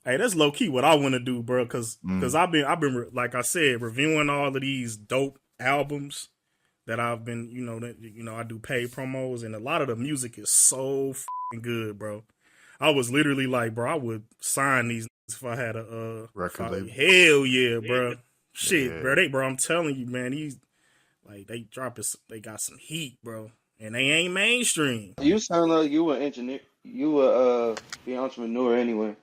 Hey, that's low key what I want to do, bro. Cause Mm. I've been like I said, reviewing all of these dope albums that I've been, I do paid promos, and a lot of the music is so good, bro. I was literally like, bro, I would sign these if I had Record label. hell yeah, bro. Shit, Yeah. bro, I'm telling you, man, these like they got some heat, bro, and they ain't mainstream. You sound like you were engineer. You were the entrepreneur anyway.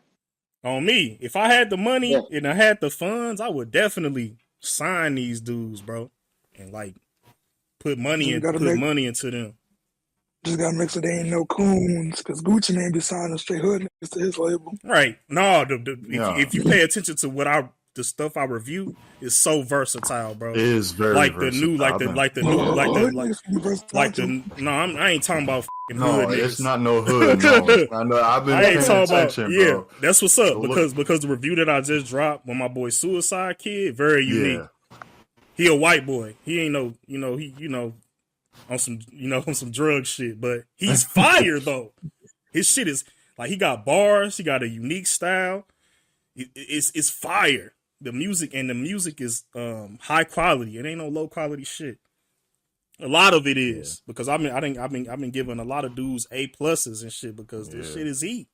On me, if I had the Yeah. money and I had the funds, I would definitely sign these dudes, bro, and like Just gotta put make money into them. just gotta make sure they ain't no coons, cause Gucci man be signing straight hood niggas to his label. Right? No, Yeah. if you pay attention to the stuff I review is so versatile, bro. It is very Like the versatile. new, like the like the new, like the Hood like niggas can be versatile like too. the no, I ain't talking about No, hood it's niggas. not no hood. No, I know. I've been I ain't paying talking about attention, bro. that's what's up So look, because the review that I just dropped with my boy Suicide Kid very unique. yeah, He a white boy. He ain't no on some on some drug shit, but he's fire though. His shit is like he got bars. He got a unique style. It's fire. The music is high quality. It ain't no low quality shit. A lot of it yeah, is because I've been giving a lot of dudes A pluses and shit because this yeah. shit is heat.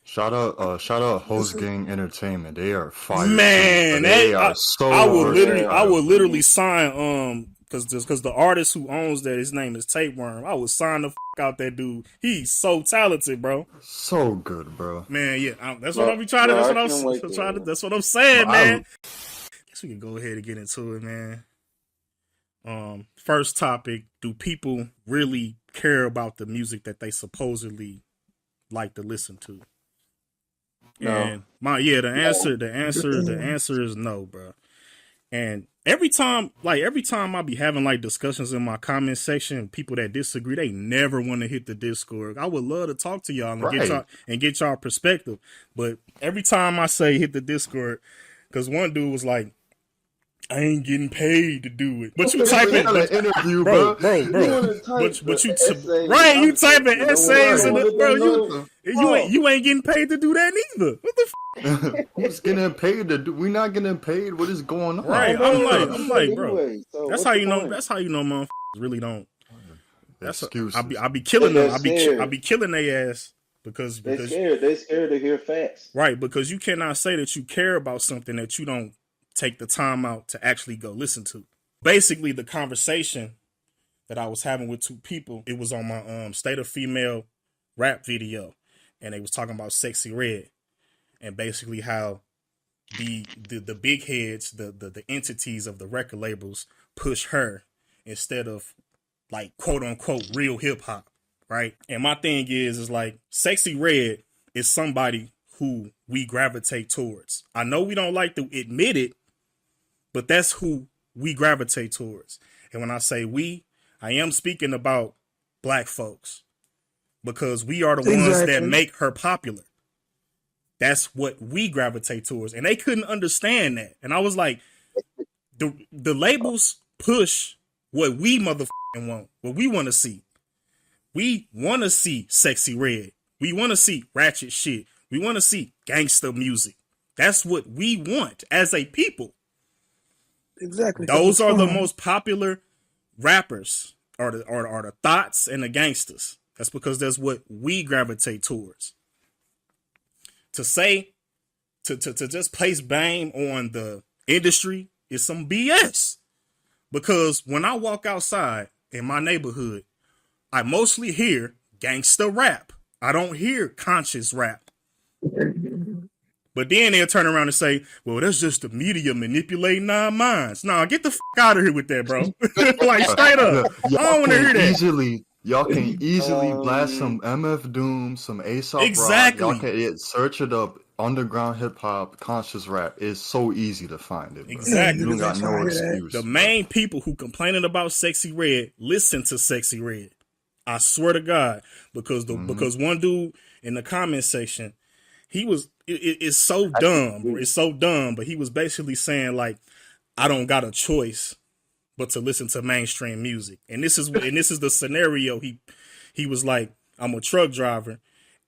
Shout out This Host is Gang Entertainment. They are fire too. Man, They are I so would versatile. literally sign because the artist who owns that, his name is Tapeworm. I would sign the out that dude. He's so talented, bro. So good, bro. Man, yeah, that's what Bro, I'm trying to. bro, I can't wait That's what I'm saying, But I man. Guess we can go ahead and get into it, man. First topic: do people really care about the music that they supposedly like to listen to? no. And the answer is no, bro. And every time I be having like discussions in my comment section, people that disagree, they never want to hit the Discord. I would love to talk to y'all and right. get y'all perspective. But every time I say hit the Discord, because one dude was like, I ain't getting paid to do it. But you type We it, had an interview, bro, bro. You wanna type but you essay right, you out there. typing You know what? essays I in wanna the bro, know. you ain't getting paid to do that neither. What the Who's getting paid to do? We not getting paid. What is going on? right? Nobody I'm wanna like, do that bro. anyway. So That's what's how the you know. point? That's how you know, motherfuckers really don't. Excuses. I be killing them. They're I scared. be killing their ass because They're scared. They're scared to hear facts. right, because you cannot say that you care about something that you don't take the time out to actually go listen to. Basically, the conversation that I was having with two people, it was on my State of Female rap video, and they was talking about Sexy Red and basically how the big heads, the entities of the record labels push her instead of like quote unquote real hip hop, right? And my thing is like Sexy Red is somebody who we gravitate towards. I know we don't like to admit it, but that's who we gravitate towards. And when I say we, I am speaking about black folks because we are the ones that exactly. make her popular. That's what we gravitate towards. And they couldn't understand that. And I was like, the labels push what we motherfucking want, what we want to see. We want to see Sexy Red. We want to see ratchet shit. We want to see gangster music. That's what we want as a people. Exactly. Those are the most popular rappers, are the thoughts and the gangsters. That's because that's what we gravitate towards. To say to just place blame on the industry is some BS. Because when I walk outside in my neighborhood, I mostly hear gangster rap. I don't hear conscious rap. But then they'll turn around and say, well, that's just the media manipulating our minds. Nah, get the fuck out of here with that, bro. Like, straight up. I don't want to hear that. Y'all can easily blast some MF Doom, some Aesop Exactly. Rock. Y'all can search it up. Underground hip hop, conscious rap is so easy to find it. Bro. Exactly. You don't got no excuse. The main people who complaining about Sexy Red listen to Sexy Red. I swear to God, because because one dude in the comment section, he was it's so dumb. It's so dumb, but he was basically saying like, I don't got a choice but to listen to mainstream music. And this is the scenario. He was like, I'm a truck driver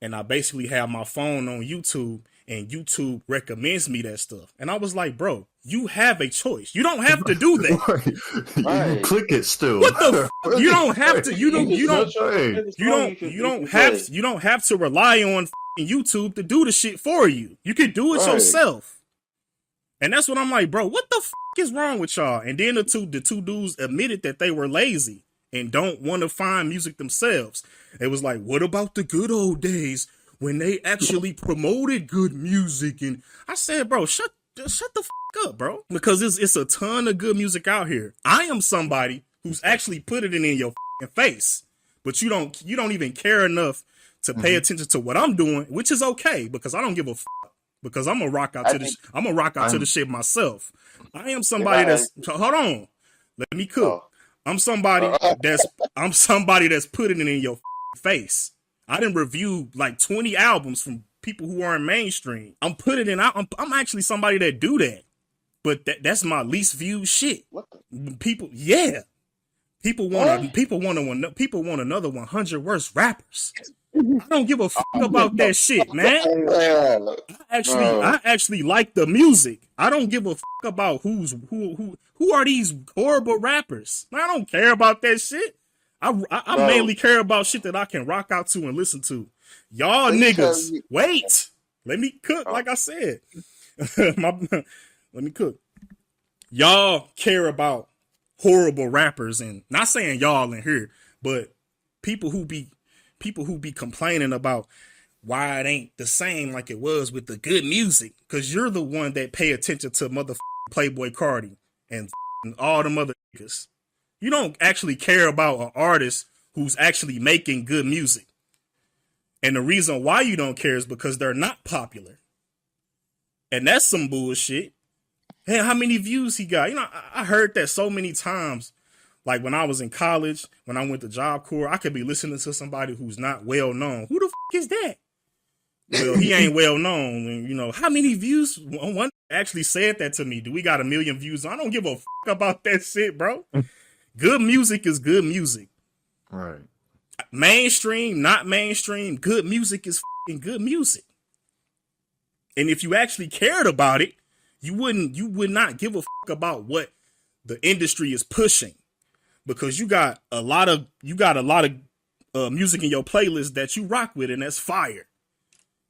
and I basically have my phone on YouTube and YouTube recommends me that stuff. And I was like, bro, you have a choice. You don't have to do that. You Right. click it still. What the you don't have to you don't have to rely on YouTube to do the shit for you. You can do it Right. yourself. And that's what I'm like, bro, what the is wrong with y'all? And then the two dudes admitted that they were lazy and don't want to find music themselves. It was like, what about the good old days when they actually promoted good music? And I said, bro, shut the up, bro, because it's a ton of good music out here. I am somebody who's actually put it in your face, but you don't even care enough to pay attention to what I'm doing, which is okay because I don't give a because I'm gonna rock out to the shit myself. I am somebody hold on, let me cook. I'm somebody that's putting it in your face. I didn't review like 20 albums from people who aren't mainstream. I'm putting it out. I'm actually somebody that do that, but that's my least viewed shit. What the? People want another 100 worst rappers. I don't give a fuck about that shit, man. I actually like the music. I don't give a fuck about who are these horrible rappers. I don't care about that shit. I mainly care about shit that I can rock out to and listen to. Y'all niggas, wait. Let me cook, like I said. Let me cook. Y'all care about horrible rappers, and not saying y'all in here, but people who be complaining about why it ain't the same like it was with the good music, because you're the one that pay attention to motherfucking Playboy Cardi and all the mother niggas. You don't actually care about an artist who's actually making good music. And the reason why you don't care is because they're not popular. And that's some bullshit. Hey, how many views he got? You know, I heard that so many times. Like when I was in college, when I went to Job Corps, I could be listening to somebody who's not well known. Who the is that? Well, he ain't well known. And, you know, how many views? One actually said that to me. Do we got 1 million views? I don't give a fuck about that shit, bro. Good music is good music. Right. Mainstream, not mainstream. Good music is fucking good music. And if you actually cared about it, you would not give a fuck about what the industry is pushing. Because you got a lot of music in your playlist that you rock with, and that's fire.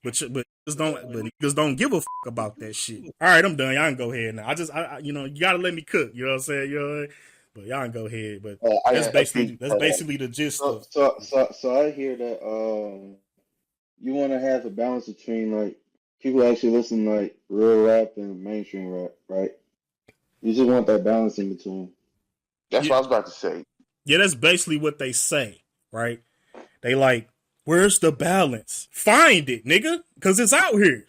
But niggas don't give a fuck about that shit. All right, I'm done. Y'all can go ahead now. I you gotta let me cook. You know what I'm saying? You know, but y'all can go ahead. But that's basically the gist of. So I hear that you want to have a balance between like people actually listen to like real rap and mainstream rap, right? You just want that balance in between. That's what I was about to say. Yeah, that's basically what they say, right? They like, where's the balance? Find it, nigga, because it's out here.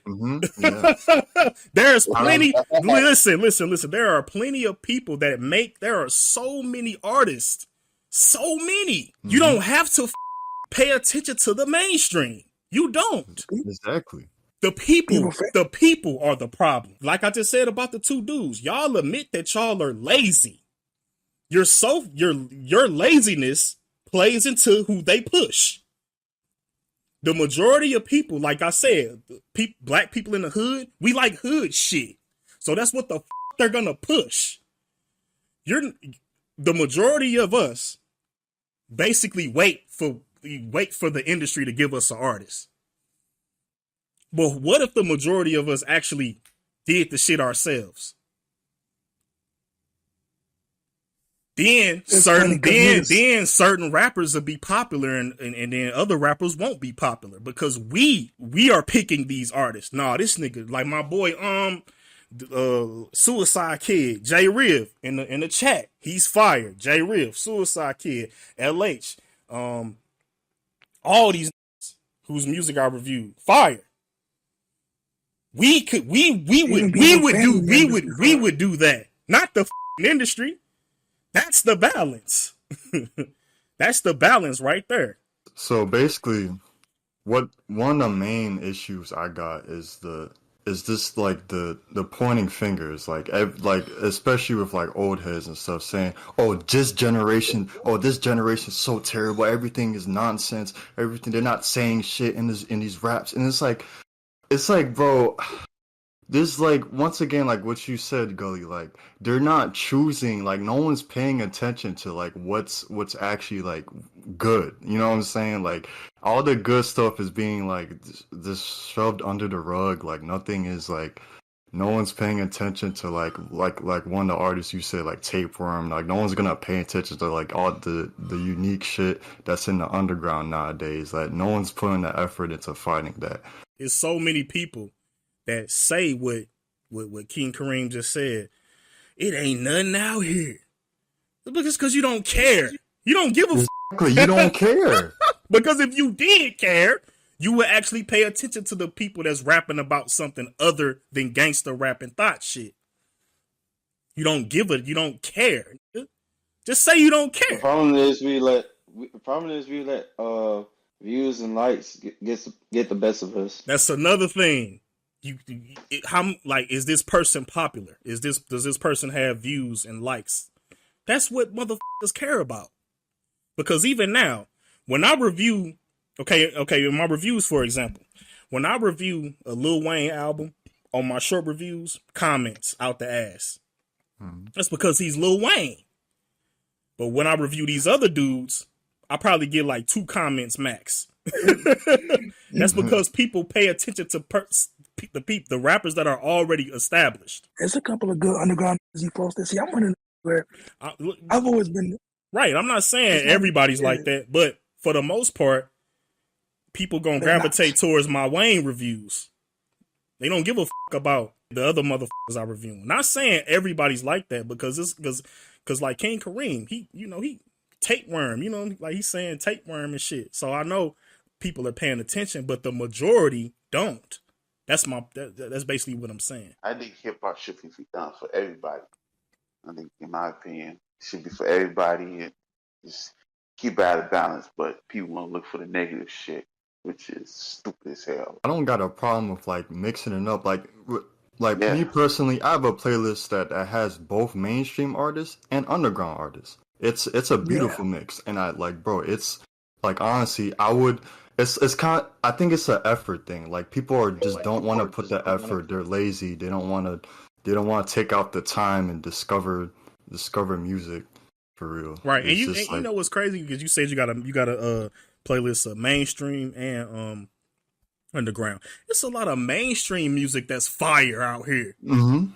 Yeah. There's plenty. Listen. There are plenty of people that there are so many artists. So many. You don't have to pay attention to the mainstream. You don't. Exactly. The people are the problem. Like I just said about the two dudes. Y'all admit that y'all are lazy. Your laziness plays into who they push. The majority of people, like I said, black people in the hood, we like hood shit. So that's what the they're gonna push. The majority of us basically wait for the industry to give us an artist. But what if the majority of us actually did the shit ourselves? Then certain rappers will be popular and then other rappers won't be popular because we are picking these artists. Nah, this nigga, like my boy Suicide Kid, J Riv in the chat. He's fire. J Riv, Suicide Kid, LH, all these whose music I reviewed. Fire. We would do that. Not the industry. That's the balance. That's the balance right there. So basically, one of the main issues I got is this like the pointing fingers, like especially with like old heads and stuff, saying, this generation is so terrible. Everything is nonsense. Everything, they're not saying shit in these raps, and it's like, it's like, bro, this like once again, like what you said, Gully, like they're not choosing, like no one's paying attention to like what's actually like good. You know what I'm saying? Like all the good stuff is being like just shoved under the rug. Like nothing is like no one's paying attention to like one of the artists you said like Tapeworm. Like no one's gonna pay attention to like all the unique shit that's in the underground nowadays. Like no one's putting the effort into finding that. There's so many people that say what King Kareem just said. It ain't nothing out here. Look, it's because you don't care. You don't give a Exactly, you don't care. because if you did care, you would actually pay attention to the people that's rapping about something other than gangster rap and thought shit. You don't give a, you don't care. Just say you don't The care. problem is we let views and likes get the best of us. That's another thing. How like is this person popular? Does this person have views and likes? That's what motherfuckers care about. Because even now, when I review, okay, in my reviews, for example, when I review a Lil Wayne album on my short reviews, comments out the ass. That's because he's Lil Wayne. But when I review these other dudes, I probably get like 2 comments max. That's because people pay attention to the rappers that are already established. There's a couple of good underground music folks that see. I'm wondering where I've always been. Right, I'm not saying everybody's like that, but for the most part, people gonna gravitate towards my Wayne reviews. They don't give a fuck about the other motherfuckers I review. Not saying everybody's like that because it's because like King Kareem, he tapeworm, like he's saying tapeworm and shit. So I know people are paying attention, but the majority don't. That's basically what I'm saying. I think hip hop should be done for everybody. I think, in my opinion, it should be for everybody and just keep it out of balance. But people want to look for the negative shit, which is stupid as hell. I don't got a problem with like mixing it up. Like Yeah. me personally, I have a playlist that has both mainstream artists and underground artists. It's a beautiful mix, and I like, bro. It's like honestly, I would. It's kind of, I think it's an effort thing. Like people are just don't want to put the effort. They're lazy. They don't want to take out the time and discover music for real. Right, It's and just you know what's crazy because you said you got a playlist of mainstream and underground. It's a lot of mainstream music that's fire out here. Mhm.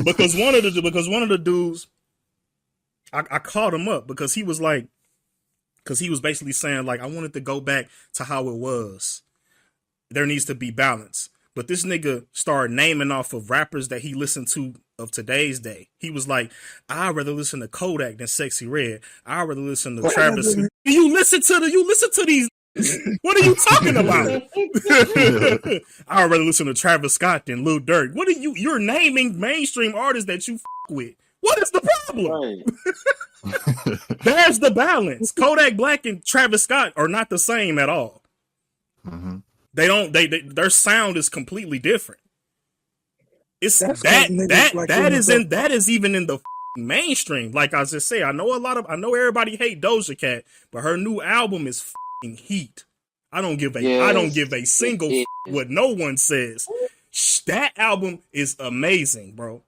because one of the dudes, I called him up because he was basically saying like I wanted to go back to how it was. There needs to be balance. But this nigga started naming off of rappers that he listened to of today's day. He was like, I'd rather listen to Kodak than Sexy Red. I'd rather listen to Travis. You listen to these. What are you talking about? I'd rather listen to Travis Scott than Lil Durk. What are you're naming mainstream artists that you fuck with. What is the problem? Right. There's the balance. Kodak Black and Travis Scott are not the same at all. Mm-hmm. Their sound is completely different. It's That's that is even in the mainstream. Like I just say, I know everybody hate Doja Cat, but her new album is heat. I don't give a single what no one says. That album is amazing, bro.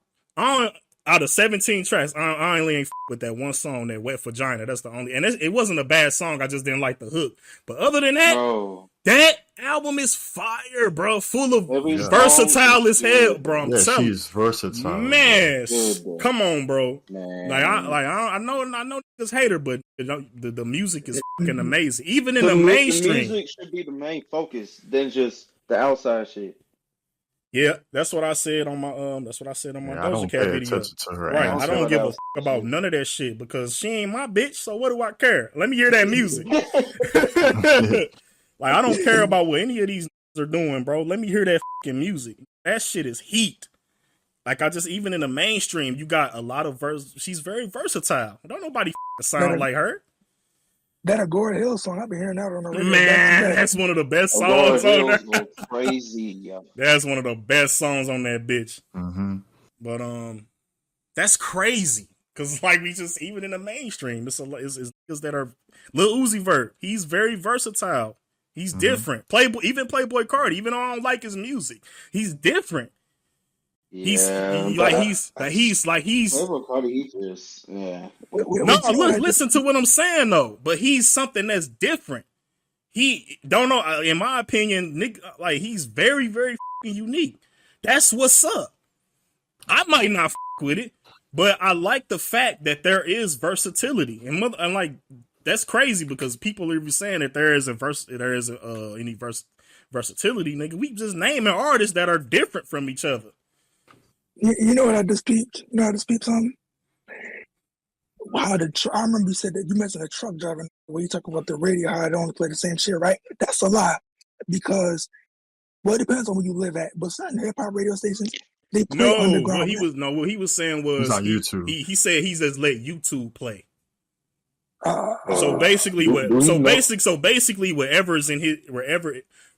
Out of 17 tracks, I only ain't with that one song, that Wet Vagina. That's the only, and it wasn't a bad song. I just didn't like the hook. But other than that, Bro, that album is fire, bro. Full of every versatile as hell, song, bro. I'm Yeah, telling she's versatile. man, Good, bro. come on, bro. man. I know niggas hate her, but the music is fucking amazing. Even in the The mainstream. music should be the main focus than just the outside shit. Yeah, that's what I said on my I Doja don't Cat pay video. attention to her. Right, I answer. don't give a fuck about none of that shit because she ain't my bitch. So what do I care? Let me hear that music. Like I don't care about what any of these are doing, bro. Let me hear that fucking music. That shit is heat. Like even in the mainstream, you got a lot of she's very versatile. Don't nobody sound like her. That Agora Hill song, I've been hearing that on the radio. Man, that's one of the best Agora songs on Hills there. go crazy, yo. That's one of the best songs on that bitch. Mm-hmm. But that's crazy. Cause like we just even in the mainstream, it's niggas that are Lil Uzi Vert. He's very versatile. He's Mhm. different. Playboy Cardi, even though I don't like his music, he's different. He's Yeah, he- but like he's Playboy Cardi, he just no, With Gino, that listen to what I'm saying though. But he's something that's different. He don't know. In my opinion, Nick, like he's very, very fucking unique. That's what's up. I might not fuck with it, but I like the fact that there is versatility, and like that's crazy because people are saying that there isn't any versatility. Nigga, we just naming artists that are different from each other. you know what I just peeped? You know how I just peeped something? I remember you said that you mentioned a truck driving where you talk about the radio, how it only play the same shit, right? That's a lie. Because it depends on where you live at. But certain hip hop radio stations, they play underground. What he was saying It's was on YouTube. he said he's just let YouTube play. Uh, So basically, do- basically,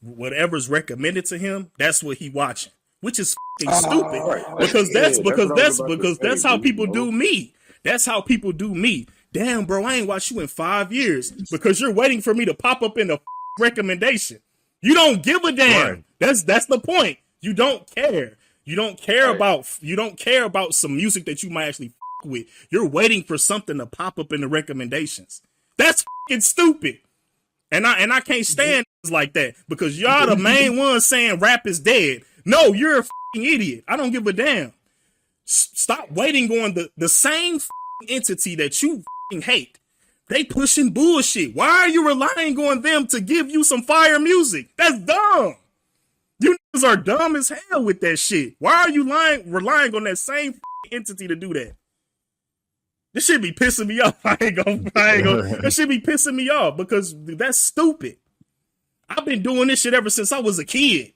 whatever's recommended to him, that's what he watching, which is fucking stupid. Right. Because Yeah, that's that's what I was about to because say, that's how dude, people you do know? me. That's how people do me. Damn, bro, I ain't watched you in 5 years because you're waiting for me to pop up in a recommendation. You don't give a damn. Right. That's the point. You don't care. You don't care Right. about some music that you might actually with. You're waiting for something to pop up in the recommendations. That's fucking stupid. And I can't stand like that because y'all the main ones saying rap is dead. No, you're a fucking idiot. I don't give a damn. Stop waiting on the same entity that you hate. They pushing bullshit. Why are you relying on them to give you some fire music? That's dumb. You niggas are dumb as hell with that shit. Why are you relying on that same entity to do that? This shit be pissing me off. I ain't gonna. That shit be pissing me off because that's stupid. I've been doing this shit ever since I was a kid.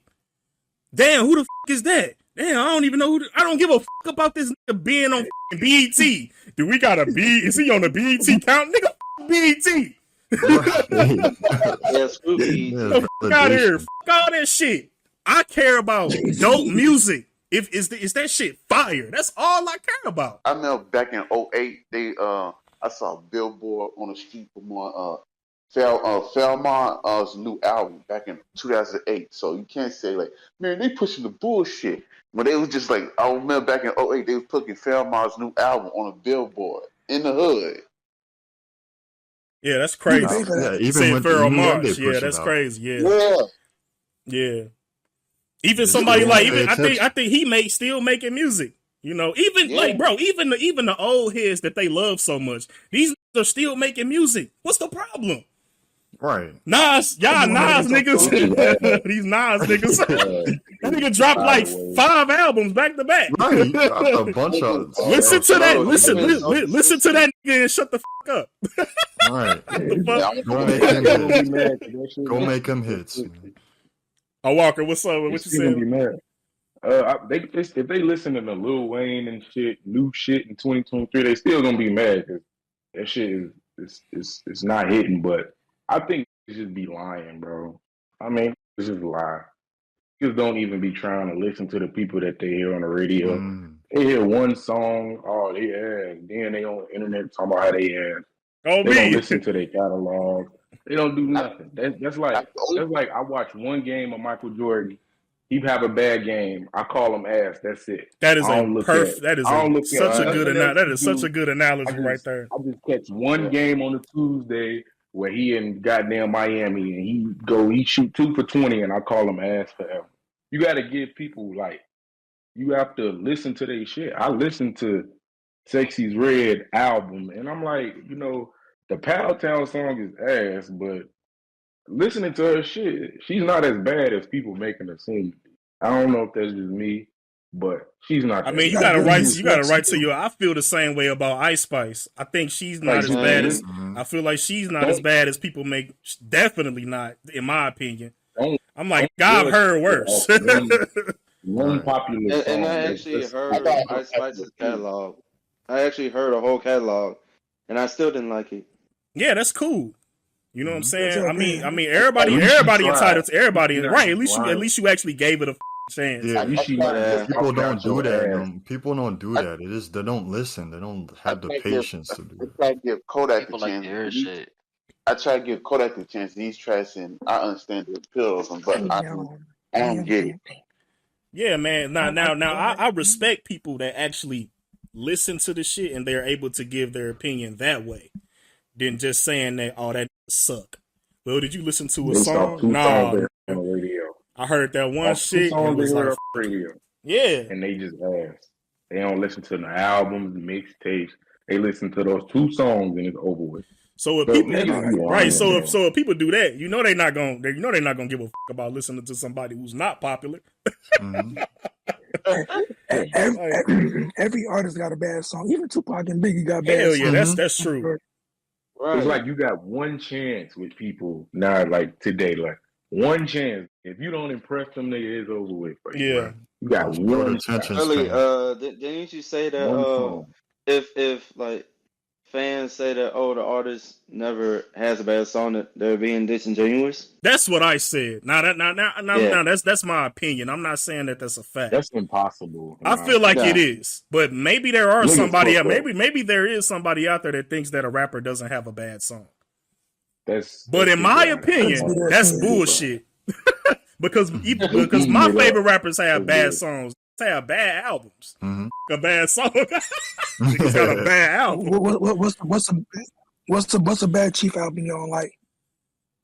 Damn, who the fuck is that? Damn, I don't even know I don't give a fuck about this nigga being on BET. Do we got a B? Is he on the BET count? Nigga, BET. yeah, Scooby. Yeah, Fuck out of here. Fuck all that shit. I care about dope music. Is that shit fire? That's all I care about. I remember back in '08, I saw a billboard on the street for Fairmont's new album back in 2008. So you can't say like, man, they pushing the bullshit. But they was just like, I remember back in '08, they was putting Fairmont's new album on a billboard in the hood. Yeah, that's crazy. Yeah, even Saying when Pharoah when they Monch, push yeah, it that's out. crazy. Yeah, Yeah. yeah. Even It's somebody still like pay even I attention. think he still making music. You know, even Yeah. like bro, even the old heads that they love so much, these are still making music. What's the problem? Right. Nas, y'all Nas niggas, these Nas niggas. That nigga dropped like 5 albums back to back. Right. He dropped a bunch of Listen to that. No, Listen it's- listen to that nigga and shut the fuck up. Right. The fuck? Go make him hits. Go make him hits. man. Oh, Walker, what's up? What you She's gonna be saying? mad. If they listen to the Lil Wayne and shit, new shit in 2023, they still gonna be mad because that shit is not hitting. But I think they just be lying, bro. I mean, it's just a lie. Just don't even be trying to listen to the people that they hear on the radio. Mm. They hear one song, oh they ass. Then they on the internet talking about how they ass. Oh, They don't me. listen to their catalog. They don't do nothing. That's like I watch one game of Michael Jordan. He have a bad game. I call him ass. That's it. That is I a don't look perfect. at- That is I don't look at such a nothing good. else That to is such do. a good analogy right there. I just catch one game on a Tuesday where he in goddamn Miami and he shoot 2 for 20 and I call him ass forever. You got to give people like you have to listen to their shit. I listened to Sexy's Red album and I'm like, the Powtown song is ass, but listening to her shit, she's not as bad as people making her seem. I don't know if that's just me, but she's not. I that mean, you bad. got to write to you. I feel the same way about Ice Spice. I think she's not Like, as bad as. Mhm. I feel like she's not as bad as people make. Definitely not, in my opinion. I'm like, God, judge heard her worse. off one popular song. And I that's- actually that's- heard Ice Spice's catalog. I actually heard a whole catalog, and I still didn't like it. Yeah, that's cool. You know what I'm saying? your I mean, opinion. everybody At least you entitled to tried. everybody, You're right? not At least blind. you actually gave it a chance. Yeah, At least she not Yeah. just people talking don't out do your that. ass. People don't do that. It is they don't listen. They don't have the patience to do it. It's like give Kodak People a like chance. to hear shit. I try to give Kodak a chance. And he's trashing. I understand the appeal of him, but I don't get it. Yeah, man. I respect people that actually listen to the shit and they're able to give their opinion that way, than just saying that, oh, that suck. Well, did you listen to a They saw song? two songs No, on the radio. I heard that one Two shit and it songs was they heard like, on the radio, yeah, and they just asked. They don't listen to the albums, the mixtapes. They listen to those two songs, and it's over with. So if So people, niggas be right? lying, So man. if people do that, they're not gonna give a fuck about listening to somebody who's not popular. Mhm. Every artist got a bad song. Even Tupac and Biggie got bad Hell songs. yeah, Mhm. that's true. Right. It's like you got one chance with people now, like today, like one chance. If you don't impress them, nigga, it's over with. For you, Yeah. bro. You got Short one attention shot, Really, span. didn't you say that one song. if like fans say that the artist never has a bad song, that they're being disingenuous? That's what I said. Now Yeah. that's my opinion. I'm not saying that that's a fact. That's impossible. in I my feel like Nah. it is, but maybe there are Niggas somebody. fuck up. Maybe there is somebody out there that thinks that a rapper doesn't have a bad song. That's But in too my blind. opinion, that's bullshit. because my favorite rappers have bad songs. They have bad albums. Mhm. A bad song. Niggas got a bad album. What's a bad Chief album you don't like?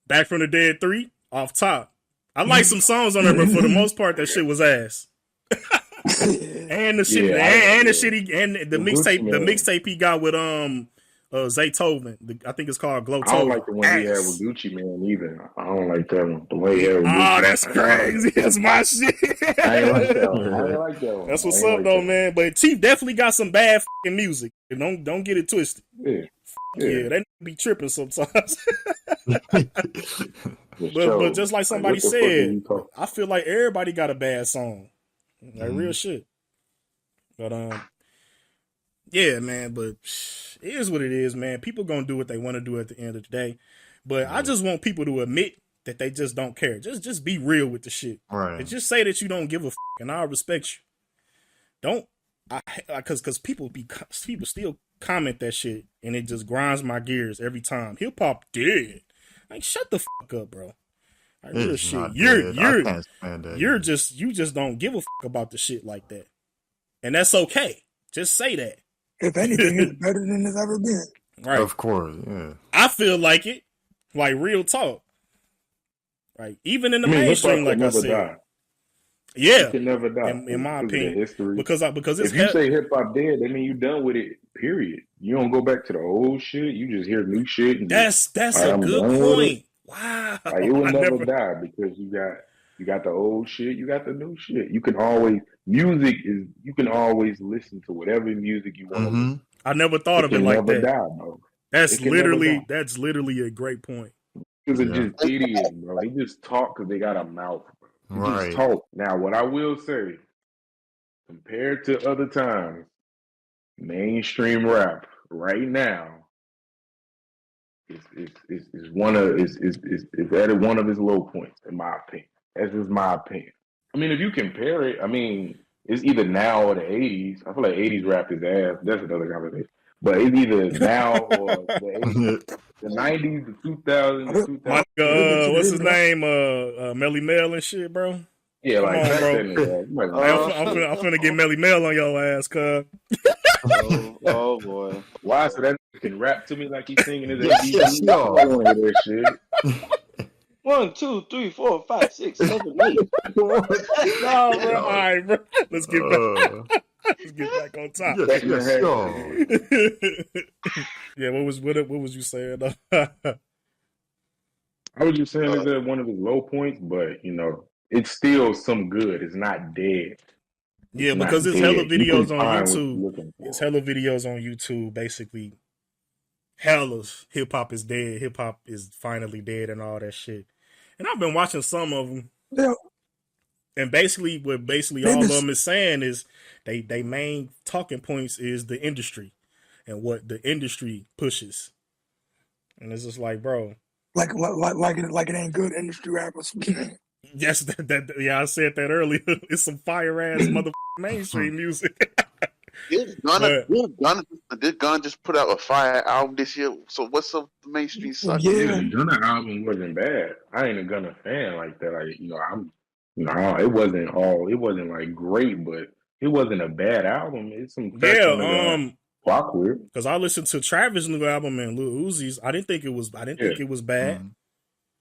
Back from the Dead 3 off top. I like some songs on there, but for the most part, that shit was ass. And the shit, Yeah, and the shit, and the The mixtape, Gucci the Man. mixtape he got with Zaytoven. I think it's called Glow I don't Toven. like the one he had with Gucci Man either. I don't like that one. The way he had with Gucci. Oh, that's crazy. That's my shit. I ain't like that one. I ain't like that one. That's what's I ain't up, like though, that. man. But Chief definitely got some bad fucking music. And don't get it twisted. Yeah. Yeah, they be tripping sometimes. For But sure. just like somebody what the fuck are said, you talking- I feel like everybody got a bad song. Like real shit. But yeah, man, but it is what it is, man. People gonna do what they want to do at the end of the day. But I just want people to admit that they just don't care. Just be real with the shit. Right. And just say that you don't give a and I'll respect you. Don't cause people still comment that shit and it just grinds my gears every time. Hip hop dead. Like shut the fuck up, bro. Like real It's shit. not You're dead. I can't stand that. you just don't give a fuck about the shit like that. And that's okay. Just say that. If anything, it's better than it's ever been. Right. Of course, yeah. I feel like it. Like real talk. Right. Even in the I mean, mainstream, hip-hop like can I never said. die. Yeah. It can never die. In my Because of the opinion. history. Because it's if you say hip hop dead, that means you done with it. Period. You don't go back to the old shit. You just hear new shit. And that's a I'm good done with point. it. Wow. Like, it will I never die because you got the old shit, you got the new shit. You can always listen to whatever music you want to listen. I never thought of it can like never that. die, bro. That's It can never die. literally a great point. Because Yeah. it's just idiots, bro. They just talk because they got a mouth, bro. They Right. just talk. Now, what I will say, compared to other times, mainstream rap right now is at one of its low points, in my opinion. That's just my opinion. I mean, if you compare it, I mean, it's either now or the 80s. I feel like 80s rap is ass. That's another conversation. But it's either now or the 80s. The 90s, the 2000s, the 2000s. My what's his name? Melly Mel and shit, bro. Yeah, like Come on, back bro. then, you might Hey, I'm finna get Melly Mel on your ass, cuz. Oh boy. why? So that nigga can rap to me like he's singing his Yes, ABCs? yes, I don't want to hear that shit. 1, 2, 3, 4, 5, 6, 7, 8. No, bro. All right, bro. Let's get back. Let's get back on top. Yes, Back in the yes, head. yo. Yeah, what was you saying? I was just saying it's at one of his low points, but it's still some good. It's not dead. Yeah, It's because not there's hella dead. You can videos on find what you're YouTube. looking for. It's hella videos on YouTube, basically. Hella hip hop is dead. Hip hop is finally dead, and all that shit. And I've been watching some of them. Yeah. And basically, what all of them is saying is they main talking points is the industry and what the industry pushes. And it's just like, bro, Like it ain't good industry rappers. yes, yeah, I said that earlier. It's some fire ass motherfucking mainstream music. Did Gunna just put out a fire album this year? So what's up with the mainstream suck? Yeah. The Gunna album wasn't bad. I ain't a Gunna fan like that. It wasn't like great, but it wasn't a bad album. It's some tracks on the Yeah, rock with. because I listened to Travis' new album and Lil Uzi's. I didn't think it was bad. Mhm.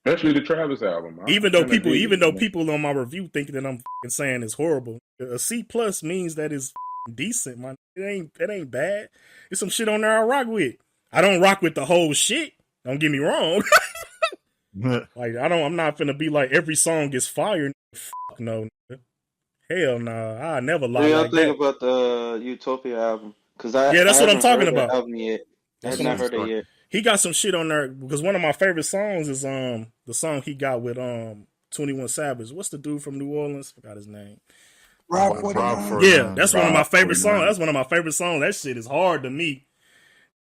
Especially the Travis album. Even though people on my review think that I'm saying it's horrible. A C plus means that it's decent, man. It ain't bad. There's some shit on there I rock with. I don't rock with the whole shit. Don't get me wrong. Like I'm not finna be like every song is fire. Fuck no. Hell nah. I never What lie do y'all like think that. about the Utopia album? Because Yeah, that's what I'm haven't talking heard that about. album yet. I That's have what not heard it yet. He got some shit on there because one of my favorite songs is the song he got with 21 Savage. What's the dude from New Orleans? Forgot his name. Rob Rob 49. 49. Yeah, that's one of my Rob favorite 49. songs. That's one of my favorite songs. That shit is hard to me.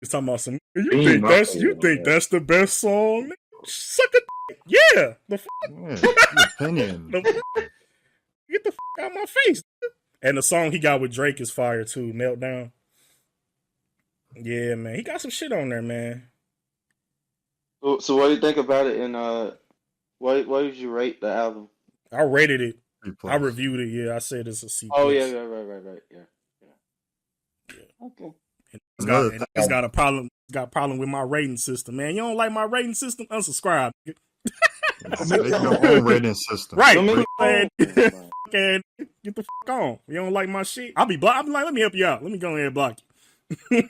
It's talking about some. You Being think my that's favorite, man. the best song? Suck a dick. Yeah. The fuck. Yeah, your opinion. Get the fuck out of my face. And the song he got with Drake is fire too. Meltdown. Yeah, man. He got some shit on there, man. So what do you think about it? And what did you rate the album? I rated it. C+. I reviewed it. Yeah, I said it's a C+. Oh yeah, right. Yeah. Okay. It's got a problem. Got a problem with my rating system, man. You don't like my rating system? Unsubscribe. Make your own rating system. Right. Don't make Man. it wrong. Okay, get the fuck on. You don't like my shit? I'll be like, let me help you out. Let me go ahead and block you.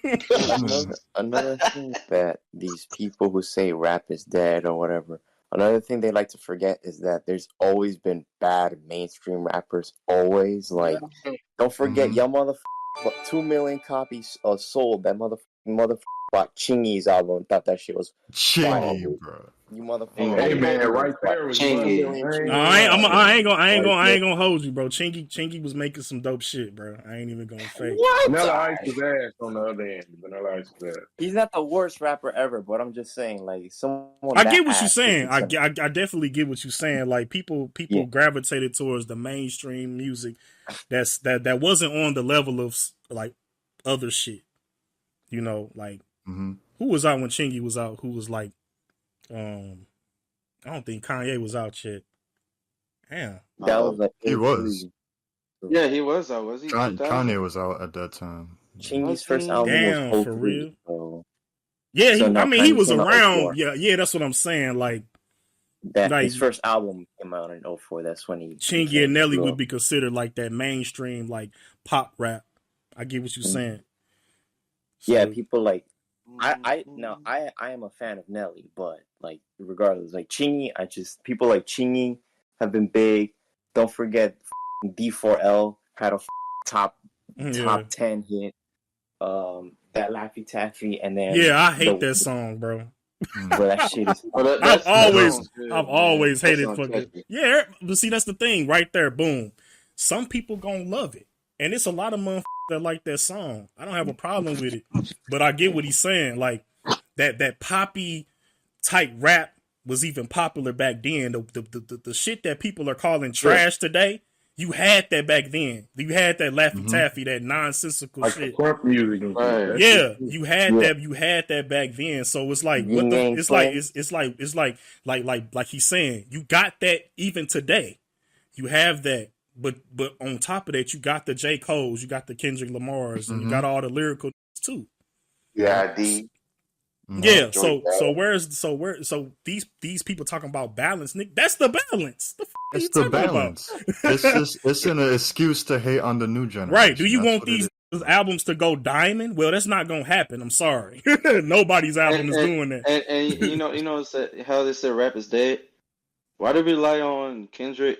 Another thing that these people who say rap is dead or whatever, another thing they like to forget is that there's always been bad mainstream rappers. Always. Like, don't forget, your motherfucker, 2 million copies sold. That motherfucker bought Chingy's album. Thought that shit was Chingy, fire. bro. You motherfucker. Hey man, right there was Chingy. I ain't gonna hold you, bro. Chingy was making some dope shit, bro. I ain't even gonna fake. Vanilla Ice was ass on the other end. Vanilla Ice was ass. He's not the worst rapper ever, but I'm just saying, like, someone. I that get what you're ass saying. I isn't definitely get what you're saying. Like people Yeah. gravitated towards the mainstream music that wasn't on the level of like other shit. You know, like Mm-hmm. who was out when Chingy was out? Who was like, I don't think Kanye was out yet. Damn. That was like He was. Yeah, he was out. Was he? Kanye was out at that time. Chingy's first album Damn, was for 03, real? so Yeah, So now he Kanye was came out around. 04. Yeah, that's what I'm saying. Like that Like- his first album came out in 04. That's when he Chingy became and Nelly blew would up. be considered like that mainstream, like pop rap. I get what you're saying. Yeah, So- people like I am a fan of Nelly, but like regardless, like Chingy, people like Chingy have been big. Don't forget D4L had a top Yeah. 10 hit. That Laffy Taffy, and then Yeah, I hate that song, bro. Bro, that shit is. I've always That hated song fucking. catchy. Yeah, but see, that's the thing right there. Boom. Some people gonna love it, and it's a lot of motherfuckers that like that song. I don't have a problem with it, but I get what he's saying. Like that poppy type rap was even popular back then. The shit that people are calling trash today, you had that back then. You had that Laffy Taffy, that nonsensical Like shit. crunk music and shit. Right. That Yeah, shit- you had that back then. So it's like what the Yin it's Yang like like he's saying, you got that even today. You have that. But on top of that, you got the J. Cole's, you got the Kendrick Lamar's, and you got all the lyrical too. Yeah, D. Yeah, Joint so these people talking about balance, Nick. That's the balance. The fuck are you It's the talking about? balance. It's an excuse to hate on the new generation. Right. Do you That's want what it these albums to go diamond? Well, that's not gonna happen. I'm sorry. Nobody's album is doing that. And you know how they said rap is dead. Why do we rely on Kendrick,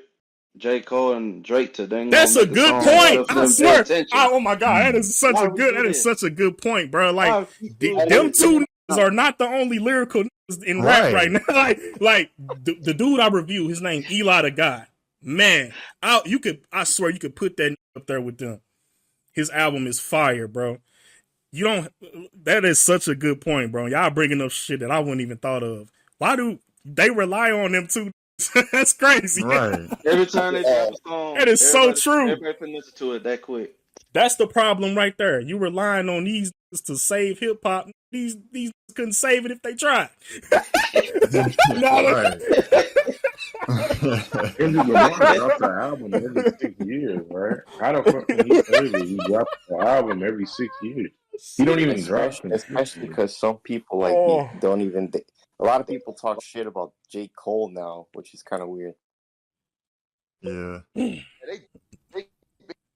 J. Cole, and Drake to then? That's a good point. I swear. Oh my god, that is such Why a would good. we do That is that? such a good point, bro. Like Why would we do that? them two niggas are not the only lyrical niggas in rap right Right. now. like the dude I review, his name Eli the God. Man, I swear you could put that up there with them. His album is fire, bro. You don't. That is such a good point, bro. Y'all bringing up shit that I wouldn't even thought of. Why do they rely on them two? That's crazy. Right. Every time they drop a song, That is so true. Everybody can listen to it that quick. That's the problem right there. You relying on these to save hip hop. These couldn't save it if they tried. Right. Kendrick Lamar drops an album every 6 years, right? How the fuck can he say that he drops an album every 6 years? He don't even drop Especially because some people like Oh. don't even. A lot of people talk shit about J. Cole now, which is kind of weird. Yeah.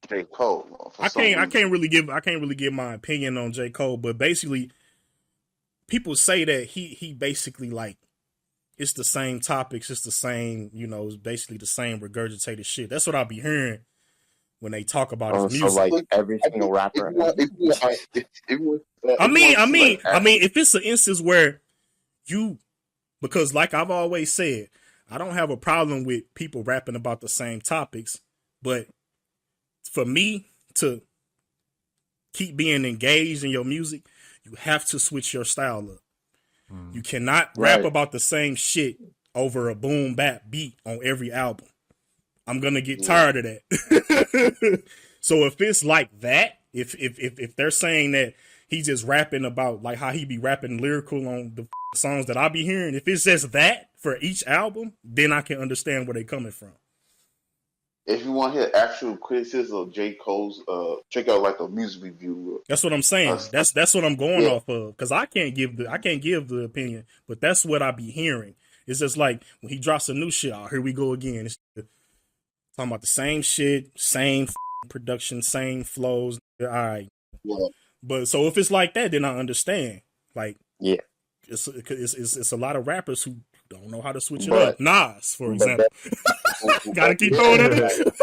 J. Cole. I can't really give my opinion on J. Cole, but basically, people say that he basically like it's the same topics, it's the same, it's basically the same regurgitated shit. That's what I'll be hearing when they talk about his music. So like every single rapper. I mean, if it's an instance where because like I've always said, I don't have a problem with people rapping about the same topics, but for me to keep being engaged in your music, you have to switch your style up. You cannot rap about the same shit over a boom bap beat on every album. I'm gonna get tired of that. So if it's like that, if they're saying that he's just rapping about like how he be rapping lyrical on the songs that I be hearing, if it's just that for each album, then I can understand where they coming from. If you want to hear actual criticism of J. Cole's, check out like a music review. That's what I'm saying. That's what I'm going off of, because I can't give the opinion, but that's what I be hearing. It's just like when he drops a new shit, here we go again. It's talking about the same shit, same production, same flows. All right, Yeah. but so if it's like that, then I understand. Like, Yeah. It's a lot of rappers who don't know how to switch it But- up. Nas, for example. Gotta keep throwing that.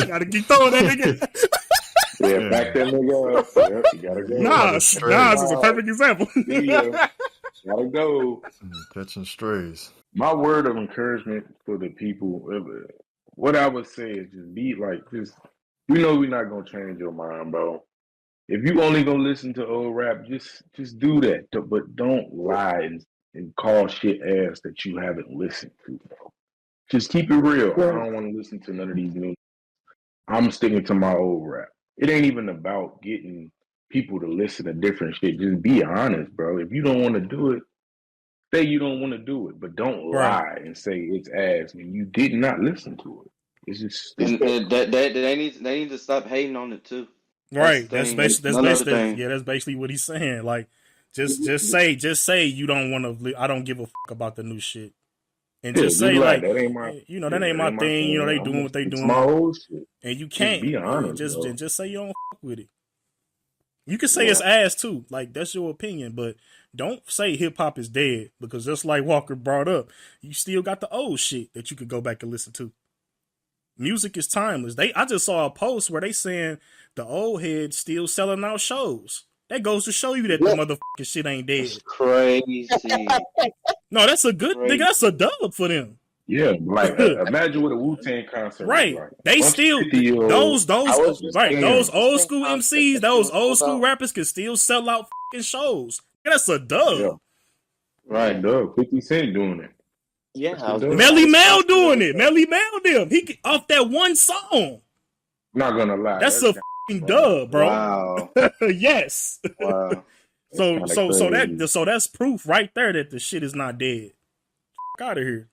Gotta keep throwing that nigga. Yeah, back that nigga up. Yep, you gotta go. Nas is a perfect example. Yeah, gotta go. Catching strays. My word of encouragement for the people, what I would say is just be like, we're not gonna change your mind, bro. If you only gonna listen to old rap, just do that. But don't lie and call shit ass that you haven't listened to, bro. Just keep it real. I don't want to listen to none of these new. I'm sticking to my old rap. It ain't even about getting people to listen to different shit. Just be honest, bro. If you don't want to do it, say you don't want to do it, but don't lie and say it's ass when you did not listen to it. It's just And they need to stop hating on it too. Right. That's the That's thing. Another basically thing. that's basically what he's saying. Like, just say you don't want to. I don't give a fuck about the new shit, and just say like that ain't my, that ain't my thing. They doing what they doing. My old shit. And you can't be honest. Just say you don't fuck with it. You can say it's ass too, like that's your opinion, but don't say hip hop is dead, because just like Walker brought up, you still got the old shit that you could go back and listen to. Music is timeless. I just saw a post where they saying the old heads still selling out shows. That goes to show you that the motherfucking shit ain't dead. It's crazy. No, that's a good nigga. That's a dub for them. Yeah, like imagine what a Wu-Tang concert Right. was like. They Bunch of still 50-year-olds. those old school Same concept MCs, that those people old school about. rappers can still sell out fucking shows. That's a dub. Yeah. Right. Dog, 50 Cent doing it. Yeah, I was Melly Melly Mel doing it. Melly Mel them. He off that one song. Not gonna lie. That's a fucking dub, bro. Wow. Yes. Wow. So kinda crazy. that's proof right there that the shit is not dead. Fuck out of here.